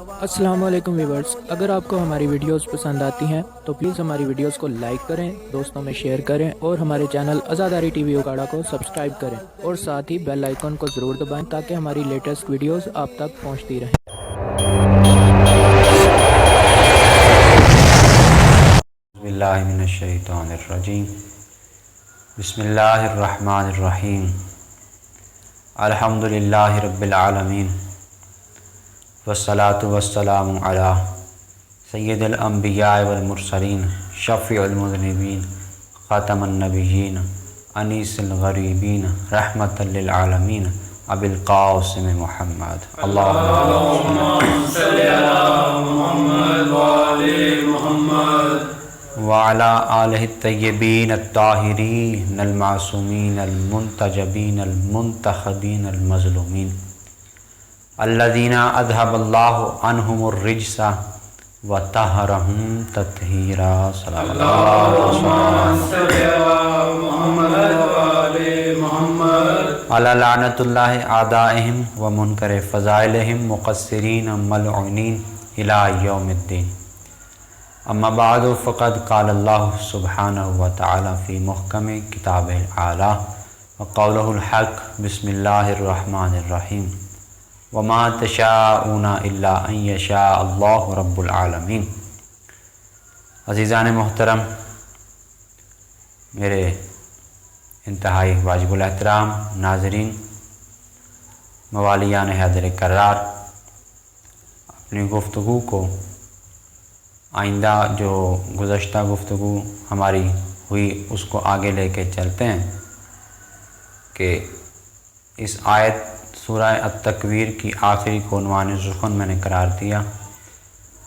السلام علیکم ویورز، اگر آپ کو ہماری ویڈیوز پسند آتی ہیں تو پلیز ہماری ویڈیوز کو لائک کریں، دوستوں میں شیئر کریں اور ہمارے چینل آزاداری ٹی وی اکاڑا کو سبسکرائب کریں اور ساتھ ہی بیل آئیکن کو ضرور دبائیں تاکہ ہماری لیٹسٹ ویڈیوز آپ تک پہنچتی رہیں۔ باللہ من الشیطان الرجیم، بسم اللہ الرحمن الرحیم، الحمدللہ رب العالمین، والصلاة والسلام علی سید الانبیاء والمرسلین، شفیع المذنبین، خاتم النبیین، انیس الغریبین، رحمۃ للعالمین، ابی القاسم محمد۔ اللہم صلی علی محمد وآل محمد وعلی آلہ الطیبین الطاہرین المعصومین المنتجبین المنتخبین المظلومین الذین اذھب اللہ عنہم الرجس وطہرہم تطہیرا۔ صلی علی لعنۃ اللہ اعدائہم ومنکر فضائلہم مقصرین ملعونین الی یوم الدین۔ اما بعد فقد قال اللہ سبحانہ وتعالی فی محکم کتابہ الاعلی وقولہ الحق، بسم اللہ الرحمن الرحیم، وما تشاءون الا ان یشاء اللہ رب العالمین۔ عزیزان محترم، میرے انتہائی واجب الاحترام ناظرین، موالیان حیدر کرار، اپنی گفتگو کو آئندہ جو گزشتہ گفتگو ہماری ہوئی اس کو آگے لے کے چلتے ہیں کہ اس آیت سورہ التکویر کی آخری کو عنوان سخن میں نے قرار دیا۔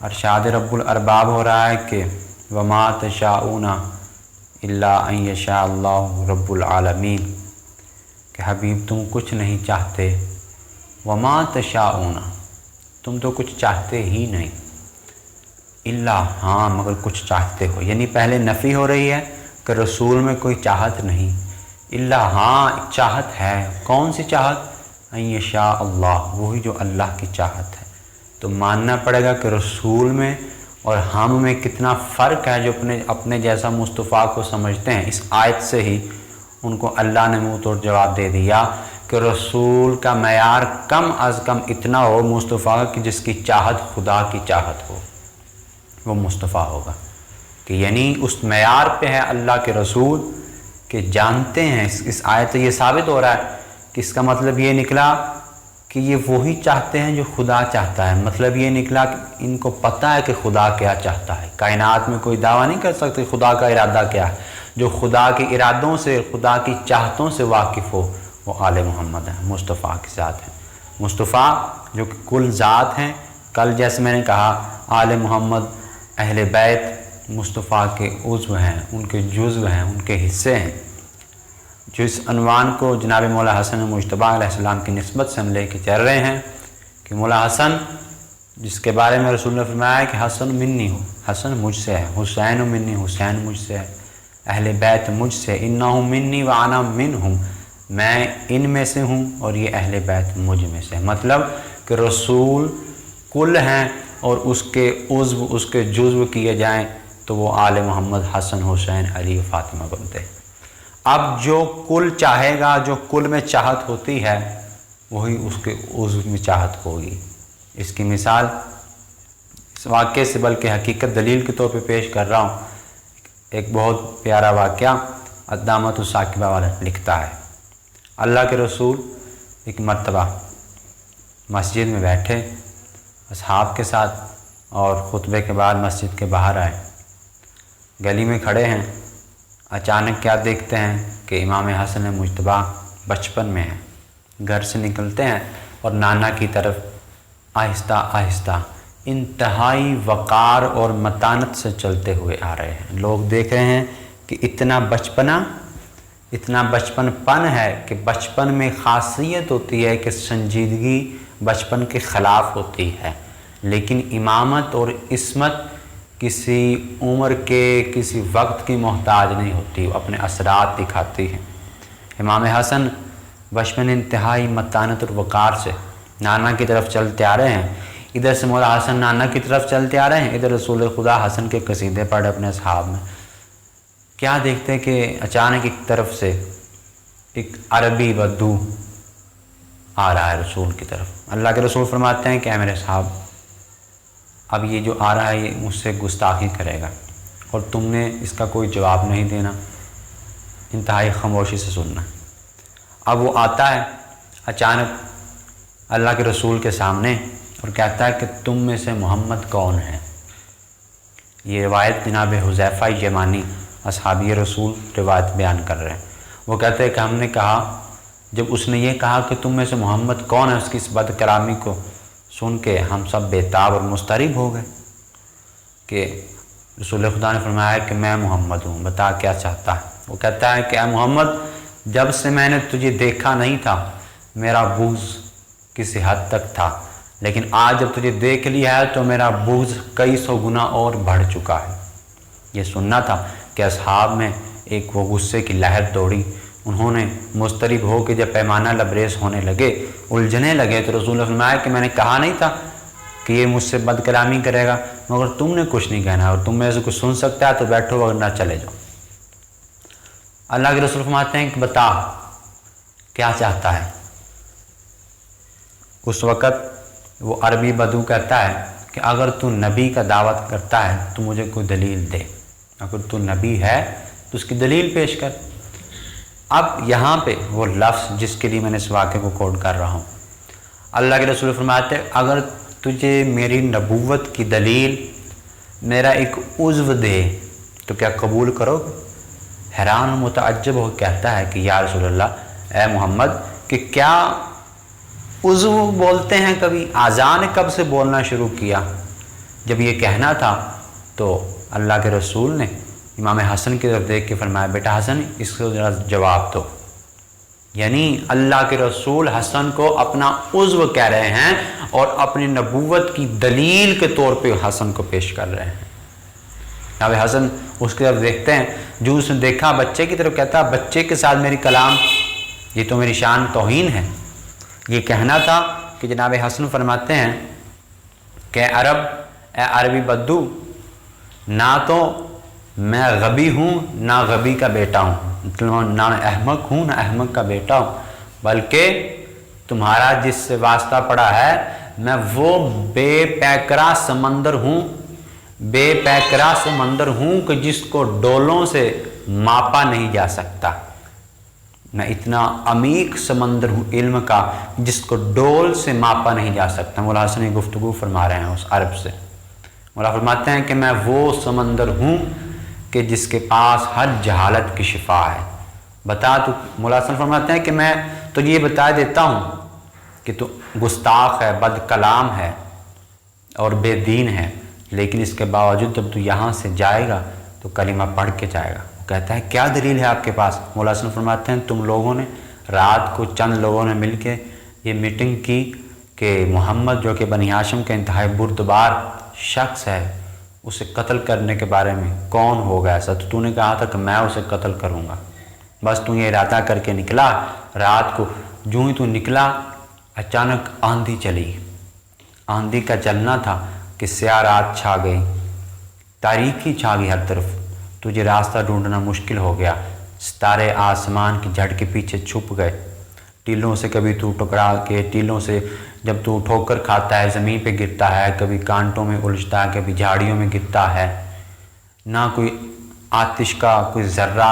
ارشاد رب الارباب ہو رہا ہے کہ وما تشاءون الا ان یشاء اللہ رب العالمین، کہ حبیب تم کچھ نہیں چاہتے، وما تشاءون، تم تو کچھ چاہتے ہی نہیں، الا، ہاں مگر کچھ چاہتے ہو، یعنی پہلے نفی ہو رہی ہے کہ رسول میں کوئی چاہت نہیں، الا، ہاں چاہت ہے۔ کون سی چاہت؟ ان یشاء اللہ، وہی جو اللہ کی چاہت ہے۔ تو ماننا پڑے گا کہ رسول میں اور ہم میں کتنا فرق ہے، جو اپنے جیسا مصطفیٰ کو سمجھتے ہیں۔ اس آیت سے ہی ان کو اللہ نے منہ توڑ جواب دے دیا کہ رسول کا معیار کم از کم اتنا ہو مصطفیٰ کی جس کی چاہت خدا کی چاہت ہو، وہ مصطفیٰ ہوگا۔ کہ یعنی اس معیار پہ ہے اللہ کے رسول کہ جانتے ہیں، اس آیت سے یہ ثابت ہو رہا ہے کہ اس کا مطلب یہ نکلا کہ یہ وہی چاہتے ہیں جو خدا چاہتا ہے۔ مطلب یہ نکلا کہ ان کو پتہ ہے کہ خدا کیا چاہتا ہے۔ کائنات میں کوئی دعویٰ نہیں کر سکتے خدا کا ارادہ کیا ہے۔ جو خدا کے ارادوں سے، خدا کی چاہتوں سے واقف ہو وہ آل محمد ہیں، مصطفیٰ کے ذات ہیں۔ مصطفیٰ جو کہ کل ذات ہیں۔ کل جیسے میں نے کہا آل محمد اہل بیت مصطفیٰ کے عضو ہیں، ان کے جزو ہیں، ان کے حصے ہیں۔ جو اس عنوان کو جناب مولا حسن مجتبیٰ علیہ السلام کی نسبت سے ہم لے کے چل رہے ہیں کہ مولا حسن، جس کے بارے میں رسول نے فرمایا ہے کہ حسن منی ہو، حسن مجھ سے ہے، حسین منی، حسین مجھ سے ہے، اہل بیت مجھ سے، انہم منی وانا منہم، میں ان میں سے ہوں اور یہ اہل بیت مجھ میں سے۔ مطلب کہ رسول کل ہیں اور اس کے عضو، اس کے جزو کیے جائیں تو وہ آل محمد حسن، حسین، علی و فاطمہ بنتے ہیں۔ اب جو کل چاہے گا، جو کل میں چاہت ہوتی ہے وہی اس کے عضو میں چاہت ہوگی۔ اس کی مثال اس واقعے سے بلکہ حقیقت دلیل کے طور پہ پیش کر رہا ہوں۔ ایک بہت پیارا واقعہ الدامۃ الثاقبہ والا لکھتا ہے، اللہ کے رسول ایک مرتبہ مسجد میں بیٹھے اصحاب کے ساتھ اور خطبے کے بعد مسجد کے باہر آئے، گلی میں کھڑے ہیں، اچانک کیا دیکھتے ہیں کہ امام حسن مجتبیٰ بچپن میں ہیں، گھر سے نکلتے ہیں اور نانا کی طرف آہستہ آہستہ انتہائی وقار اور متانت سے چلتے ہوئے آ رہے ہیں۔ لوگ دیکھ رہے ہیں کہ اتنا بچپن پن ہے کہ بچپن میں خاصیت ہوتی ہے کہ سنجیدگی بچپن کے خلاف ہوتی ہے، لیکن امامت اور عصمت کسی عمر کے، کسی وقت کی محتاج نہیں ہوتی، وہ اپنے اثرات دکھاتی ہے۔ امام حسن بچپن انتہائی متانت اور وقار سے نانا کی طرف چلتے آ رہے ہیں، ادھر سے مولا حسن نانا کی طرف چلتے آ رہے ہیں، ادھر رسول خدا حسن کے قصیدے پڑھ اپنے اصحاب میں۔ کیا دیکھتے ہیں کہ اچانک ایک طرف سے ایک عربی بدو آ رہا ہے رسول کی طرف۔ اللہ کے رسول فرماتے ہیں کہ اے میرے صاحب، اب یہ جو آ رہا ہے یہ مجھ سے گستاخی کرے گا اور تم نے اس کا کوئی جواب نہیں دینا، انتہائی خاموشی سے سننا۔ اب وہ آتا ہے اچانک اللہ کے رسول کے سامنے اور کہتا ہے کہ تم میں سے محمد کون ہے؟ یہ روایت جناب حذیفہ یمانی اصحابی رسول روایت بیان کر رہے ہیں۔ وہ کہتے ہیں کہ ہم نے کہا، جب اس نے یہ کہا کہ تم میں سے محمد کون ہے، اس کی اس بد کلامی کو سن کے ہم سب بےتاب اور مضطرب ہو گئے کہ رسول خدا نے فرمایا کہ میں محمد ہوں، بتا کیا چاہتا ہے؟ وہ کہتا ہے کہ اے محمد، جب سے میں نے تجھے دیکھا نہیں تھا میرا بغض کسی حد تک تھا، لیکن آج جب تجھے دیکھ لیا ہے تو میرا بغض کئی سو گنا اور بڑھ چکا ہے۔ یہ سننا تھا کہ اصحاب میں ایک وہ غصے کی لہر دوڑی، انہوں نے مضطرب ہو کے جب پیمانہ لبریز ہونے لگے، الجھنے لگے، تو رسول نے فرمایا کہ میں نے کہا نہیں تھا کہ یہ مجھ سے بد کلامی کرے گا، مگر تم نے کچھ نہیں کہنا، اور تم میں سے کچھ سن سکتا ہے تو بیٹھو ورنہ چلے جاؤ۔ اللہ کے رسول فرماتے ہیں کہ بتا کیا چاہتا ہے؟ اس وقت وہ عربی بدو کہتا ہے کہ اگر تو نبی کا دعوت کرتا ہے تو مجھے کوئی دلیل دے، اگر تو نبی ہے تو اس کی دلیل پیش کر۔ اب یہاں پہ وہ لفظ جس کے لیے میں نے اس واقعے کو کوٹ کر رہا ہوں، اللہ کے رسول فرماتے ہیں اگر تجھے میری نبوت کی دلیل میرا ایک عضو دے تو کیا قبول کرو گے؟ حیران و متعجب ہو کہتا ہے کہ یا رسول اللہ، اے محمد، کہ کیا عضو بولتے ہیں کبھی؟ اذان نے کب سے بولنا شروع کیا؟ جب یہ کہنا تھا تو اللہ کے رسول نے امام حسن کی طرف دیکھ کے فرمایا بیٹا حسن، اس کو ذرا جواب دو۔ یعنی اللہ کے رسول حسن کو اپنا عضو کہہ رہے ہیں اور اپنی نبوت کی دلیل کے طور پہ حسن کو پیش کر رہے ہیں۔ امام حسن اس کی طرف دیکھتے ہیں، جو اس نے دیکھا بچے کی طرف، کہتا بچے کے ساتھ میری کلام، یہ تو میری شان توہین ہے۔ یہ کہنا تھا کہ جناب حسن فرماتے ہیں کہ اے عربی بدو، نہ تو میں غبی ہوں نہ غبی کا بیٹا ہوں، نہ احمق ہوں نہ احمق کا بیٹا ہوں، بلکہ تمہارا جس سے واسطہ پڑا ہے میں وہ بے پیکرا سمندر ہوں، بے پیکرا سمندر ہوں کہ جس کو ڈولوں سے ماپا نہیں جا سکتا۔ میں اتنا عمیق سمندر ہوں علم کا جس کو ڈول سے ماپا نہیں جا سکتا۔ مولا حسن گفتگو فرما رہے ہیں اس عرب سے۔ مولا فرماتے ہیں کہ میں وہ سمندر ہوں کہ جس کے پاس ہر جہالت کی شفا ہے۔ بتا تو، مولا حسن فرماتے ہیں کہ میں تجھے یہ بتا دیتا ہوں کہ تو گستاخ ہے، بد کلام ہے اور بے دین ہے، لیکن اس کے باوجود جب تو یہاں سے جائے گا تو کلمہ پڑھ کے جائے گا۔ کہتا ہے کیا دلیل ہے آپ کے پاس؟ مولا حسن فرماتے ہیں تم لوگوں نے رات کو چند لوگوں نے مل کے یہ میٹنگ کی کہ محمد جو کہ بنی ہاشم کا انتہائی بردبار شخص ہے، اسے قتل کرنے کے بارے میں کون ہوگا ایسا؟ تو نے کہا تھا کہ میں اسے قتل کروں گا، بس تو یہ ارادہ کر کے نکلا۔ رات کو جو ہی تو نکلا اچانک آندھی چلی، آندھی کا چلنا تھا کہ سیاہ رات چھا گئی، تاریکی چھا گئی ہر طرف، تجھے راستہ ڈھونڈنا مشکل ہو گیا، ستارے آسمان کی جھڑ کے پیچھے چھپ گئے، ٹیلوں سے کبھی تو ٹکرا کے، ٹیلوں سے جب تو ٹھوکر کھاتا ہے زمین پہ گرتا ہے، کبھی کانٹوں میں الجھتا ہے، کبھی جھاڑیوں میں گرتا ہے، نہ کوئی آتش کا کوئی ذرہ،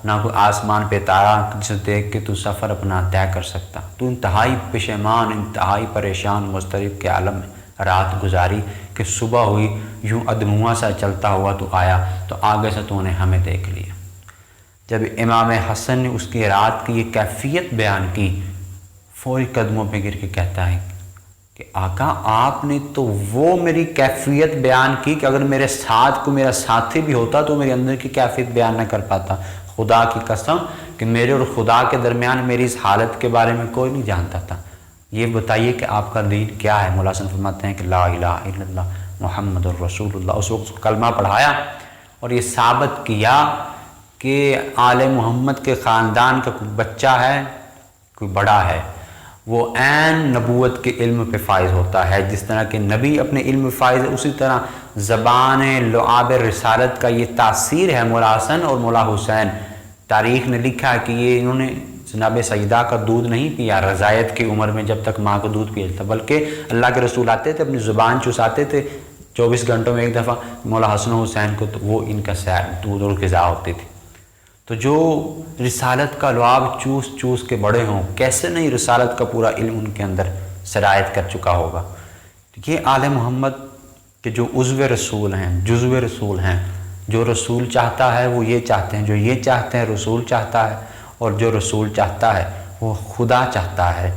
نہ کوئی آسمان پہ تارا جسے دیکھ کے تو سفر اپنا طے کر سکتا۔ تو انتہائی پشیمان، انتہائی پریشان، مضطرب کے عالم میں رات گزاری کہ صبح ہوئی، یوں ادموا سا چلتا ہوا تو آیا تو آگے سے تو نے ہمیں دیکھ لیا۔ جب امام حسن نے اس کی رات کی یہ کیفیت بیان کی، فوری قدموں پہ گر کے کہتا ہے کہ آقا آپ نے تو وہ میری کیفیت بیان کی کہ اگر میرے ساتھ کوئی میرا ساتھی بھی ہوتا تو میرے اندر کی کیفیت بیان نہ کر پاتا۔ خدا کی قسم کہ میرے اور خدا کے درمیان میری اس حالت کے بارے میں کوئی نہیں جانتا تھا، یہ بتائیے کہ آپ کا دین کیا ہے؟ مولا حسن فرماتے ہیں کہ لا الہ الا اللہ محمد الرسول اللہ۔ اس وقت کلمہ پڑھایا اور یہ ثابت کیا کہ آل محمد کے خاندان کا کوئی بچہ ہے، کوئی بڑا ہے، وہ عین نبوت کے علم پہ فائز ہوتا ہے۔ جس طرح کہ نبی اپنے علم پہ فائز ہے، اسی طرح زبان لعاب رسالت کا یہ تاثیر ہے۔ مولا حسن اور مولا حسین، تاریخ نے لکھا ہے کہ یہ انہوں نے جناب سیدہ کا دودھ نہیں پیا رضاعت کی عمر میں، جب تک ماں کو دودھ پیا تھا، بلکہ اللہ کے رسول آتے تھے، اپنی زبان چساتے تھے 24 گھنٹوں میں ایک دفعہ مولا حسن و حسین کو، تو وہ ان کا دودھ اور غذا ہوتی تھی۔ تو جو رسالت کا لعاب چوس چوس کے بڑے ہوں، کیسے نہیں رسالت کا پورا علم ان کے اندر سرایت کر چکا ہوگا۔ یہ آل محمد کے جو عضو رسول ہیں، جزو رسول ہیں، جو رسول چاہتا ہے وہ یہ چاہتے ہیں، جو یہ چاہتے ہیں رسول چاہتا ہے، اور جو رسول چاہتا ہے وہ خدا چاہتا ہے۔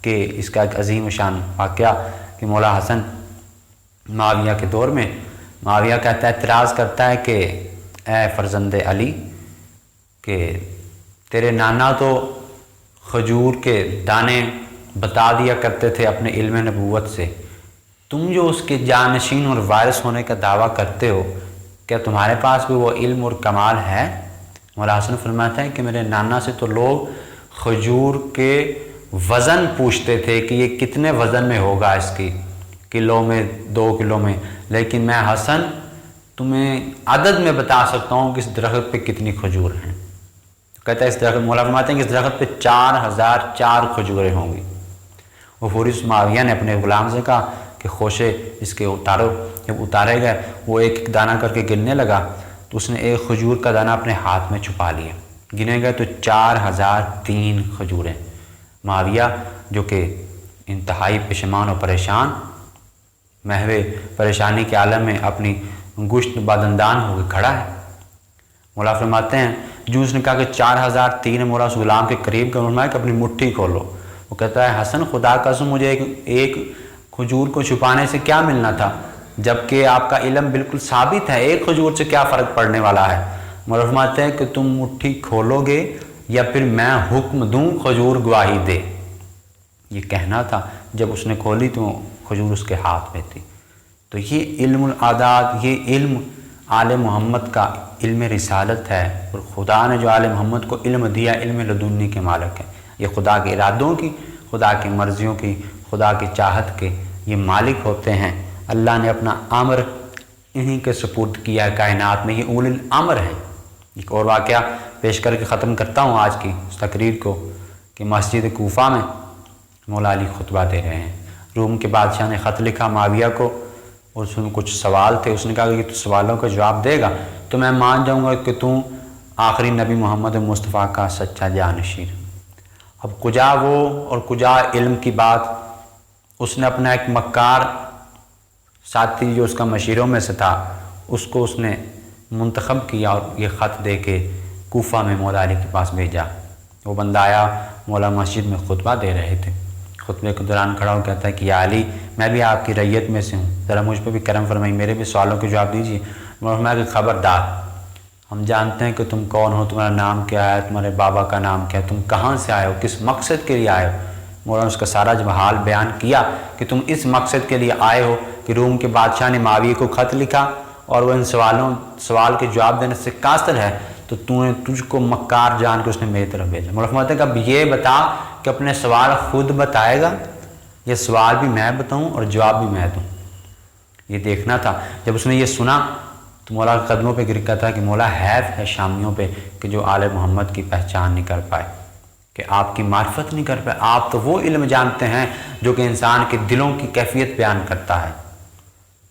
کہ اس کا ایک عظیم شان واقعہ کہ مولا حسن معاویہ کے دور میں، معاویہ کہتا ہے، اعتراض کرتا ہے کہ اے فرزند علی، کہ تیرے نانا تو کھجور کے دانے بتا دیا کرتے تھے اپنے علم نبوت سے، تم جو اس کے جانشین اور وارث ہونے کا دعویٰ کرتے ہو، کیا تمہارے پاس بھی وہ علم اور کمال ہے؟ مولا حسن فرماتا ہے کہ میرے نانا سے تو لوگ کھجور کے وزن پوچھتے تھے کہ یہ کتنے وزن میں ہوگا، اس کی کلو میں، 2 کلو میں، لیکن میں حسن تمہیں عدد میں بتا سکتا ہوں کہ اس درخت پہ کتنی کھجور ہیں۔ کہتا ہے اس درخت، مولا فرماتے ہیں کہ اس درخت پہ 4004 کھجوریں ہوں گی۔ وہ فوری معاویہ نے اپنے غلام سے کہا کہ خوشے اس کے اتارو۔ جب اتارے گئے، وہ ایک ایک دانہ کر کے گننے لگا، تو اس نے ایک کھجور کا دانہ اپنے ہاتھ میں چھپا لیا، گنے گئے تو 4003 کھجوریں۔ معاویہ جو کہ انتہائی پشیمان و پریشان، محو پریشانی کے عالم میں اپنی گشت بادندان ہو کے کھڑا ہے۔ مولا فرماتے ہیں جو اس نے کہا کہ 4003، مولا اس غلام کے قریب کا فرمایا کہ اپنی مٹھی کھولو۔ وہ کہتا ہے حسن خدا کا قسم، مجھے ایک کھجور کو چھپانے سے کیا ملنا تھا، جبکہ آپ کا علم بالکل ثابت ہے، ایک کھجور سے کیا فرق پڑنے والا ہے۔ مولا فرماتے ہیں کہ تم مٹھی کھولو گے یا پھر میں حکم دوں کھجور گواہی دے۔ یہ کہنا تھا، جب اس نے کھولی تو کھجور اس کے ہاتھ میں تھی۔ تو یہ علم العادات، یہ علم آل محمد کا علم رسالت ہے، اور خدا نے جو آل محمد کو علم دیا، علم لدنی کے مالک ہے۔ یہ خدا کے ارادوں کی، خدا کی مرضیوں کی، خدا کی چاہت کے یہ مالک ہوتے ہیں۔ اللہ نے اپنا امر انہی کے سپرد کیا ہے کائنات میں، یہ اول الامر ہیں۔ ایک اور واقعہ پیش کر کے ختم کرتا ہوں آج کی اس تقریر کو، کہ مسجد کوفہ میں مولا علی خطبہ دے رہے ہیں۔ روم کے بادشاہ نے خط لکھا معاویہ کو، اور اس میں کچھ سوال تھے۔ اس نے کہا کہ تو سوالوں کا جواب دے گا تو میں مان جاؤں گا کہ تو آخری نبی محمد مصطفیٰ کا سچا جانشین۔ اب کجا وہ اور کجا علم کی بات، اس نے اپنا ایک مکار ساتھی جو اس کا مشیروں میں سے تھا، اس کو اس نے منتخب کیا اور یہ خط دے کے کوفہ میں مولا علی کے پاس بھیجا۔ وہ بندہ آیا، مولا مسجد میں خطبہ دے رہے تھے، خطبے کے دوران کھڑا ہو کہتا ہے کہ یا علی، میں بھی آپ کی رعیت میں سے ہوں، ذرا مجھ پہ بھی کرم فرمائی، میرے بھی سوالوں کے جواب دیجیے۔ میں کہ خبردار، ہم جانتے ہیں کہ تم کون ہو، تمہارا نام کیا ہے، تمہارے بابا کا نام کیا ہے، تم کہاں سے آئے ہو، کس مقصد کے لیے آئے ہو۔ مولانا اس کا سارا جب حال بیان کیا کہ تم اس مقصد کے لیے آئے ہو کہ روم کے بادشاہ نے معاویہ کو خط لکھا اور وہ ان سوال کے جواب دینے سے قاصر ہے، تو تجھ کو مکار جان کے اس نے میری طرف بھیجا۔ مولانا فرماتے ہیں کہ اب یہ بتا کہ اپنے سوال خود بتائے گا یا سوال بھی میں بتاؤں اور جواب بھی میں دوں۔ یہ دیکھنا تھا۔ جب اس نے یہ سنا تو مولا کے قدموں پہ گر کا تھا کہ مولا حیف ہے شامیوں پہ کہ جو آل محمد کی پہچان نہیں کر پائے، کہ آپ کی معرفت نہیں کر پائے۔ آپ تو وہ علم جانتے ہیں جو کہ انسان کے دلوں کی کیفیت بیان کرتا ہے۔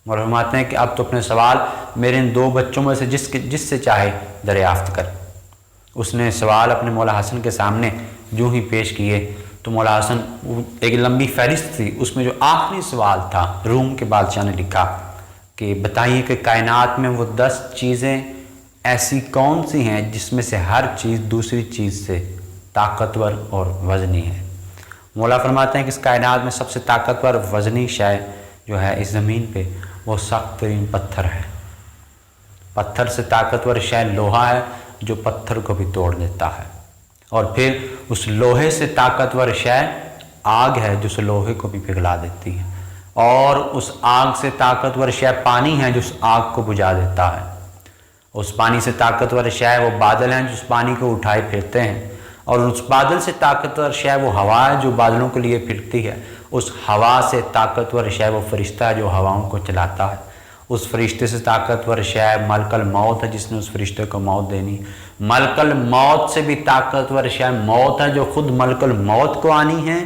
مولا فرماتے ہیں کہ اب تو اپنے سوال میرے ان 2 بچوں میں سے جس سے چاہے دریافت کر۔ اس نے سوال اپنے مولا حسن کے سامنے جو ہی پیش کیے تو مولا حسن، ایک لمبی فہرست تھی، اس میں جو آخری سوال تھا روم کے بادشاہ نے لکھا کہ بتائیے کہ کائنات میں وہ 10 چیزیں ایسی کون سی ہیں جس میں سے ہر چیز دوسری چیز سے طاقتور اور وزنی ہے۔ مولا فرماتے ہیں کہ اس کائنات میں سب سے طاقتور وزنی شے جو ہے اس زمین پہ، وہ سخت ترین پتھر ہے۔ پتھر سے طاقتور شے لوہا ہے جو پتھر کو بھی توڑ دیتا ہے، اور پھر اس لوہے سے طاقتور شے آگ ہے جو اس لوہے کو بھی پگھلا دیتی ہے، اور اس آگ سے طاقتور شے پانی ہے جو اس آگ کو بجھا دیتا ہے۔ اس پانی سے طاقتور شے وہ بادل ہیں جو اس پانی کو اٹھائے پھرتے ہیں، اور اس بادل سے طاقتور شے وہ ہوا ہے جو بادلوں کے لیے پھرتی ہے، اس ہوا سے طاقتور شے وہ فرشتہ ہے جو ہواؤں کو چلاتا ہے، اس فرشتے سے طاقتور شے ملک الموت ہے جس نے اس فرشتے کو موت دینی، ملک الموت سے بھی طاقتور شے موت ہے جو خود ملک الموت کو آنی ہے،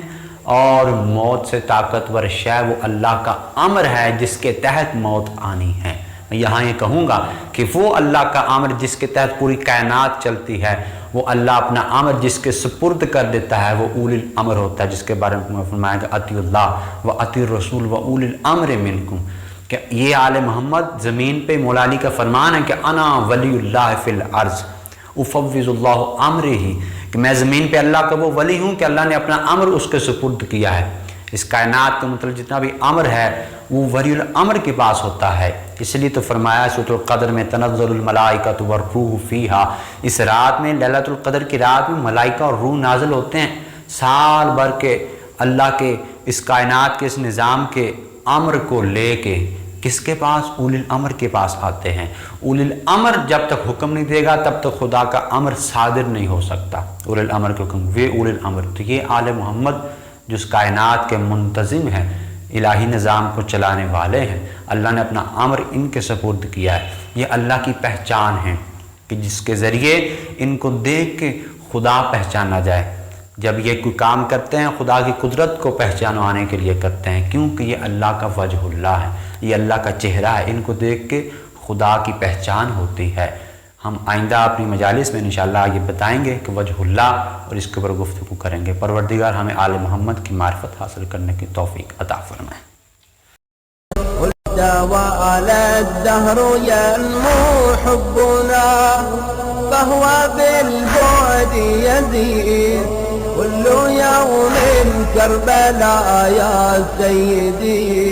اور موت سے طاقتور شے وہ اللہ کا امر ہے جس کے تحت موت آنی ہے۔ میں یہاں یہ کہوں گا کہ وہ اللہ کا امر جس کے تحت پوری کائنات چلتی ہے، وہ اللہ اپنا امر جس کے سپرد کر دیتا ہے وہ اولی الامر ہوتا ہے، جس کے بارے میں فرمایا کہ اطیعوا اللہ و اطیعوا الرسول و اولی الامر منکم، کہ یہ آل محمد زمین پہ مولا علی کا فرمان ہے کہ انا ولی اللہ فی الارض افوض اللہ امرہ، کہ میں زمین پہ اللہ کا وہ ولی ہوں کہ اللہ نے اپنا امر اس کے سپرد کیا ہے۔ اس کائنات کا مطلب جتنا بھی امر ہے وہ ولی الامر کے پاس ہوتا ہے، اس لیے تو فرمایا سورۃ القدر میں تنزل الملائکۃ والروح فیہا، اس رات میں لیلۃ القدر کی رات میں ملائکہ اور روح نازل ہوتے ہیں، سال بھر کے اللہ کے اس کائنات کے اس نظام کے امر کو لے کے کس کے پاس؟ اولی الامر کے پاس آتے ہیں۔ اولی الامر جب تک حکم نہیں دے گا تب تک خدا کا امر صادر نہیں ہو سکتا، اولی الامر کے حکم، وہ اولی الامر۔ تو یہ آل محمد جو اس کائنات کے منتظم ہیں، الہی نظام کو چلانے والے ہیں، اللہ نے اپنا امر ان کے سپرد کیا ہے، یہ اللہ کی پہچان ہے کہ جس کے ذریعے ان کو دیکھ کے خدا پہچانا جائے۔ جب یہ کوئی کام کرتے ہیں خدا کی قدرت کو پہچانوانے کے لیے کرتے ہیں، کیونکہ یہ اللہ کا وجہ اللہ ہے، یہ اللہ کا چہرہ ہے، ان کو دیکھ کے خدا کی پہچان ہوتی ہے۔ ہم آئندہ اپنی مجالس میں انشاءاللہ یہ بتائیں گے کہ وجہ اللہ، اور اس کے اوپر گفتگو کریں گے۔ پروردگار ہمیں آل محمد کی معرفت حاصل کرنے کی توفیق عطا فرمائے۔ وعلى الدهر ينمو حبنا فهو بالبعد يزيد كل يوم كربلاء يا سيدي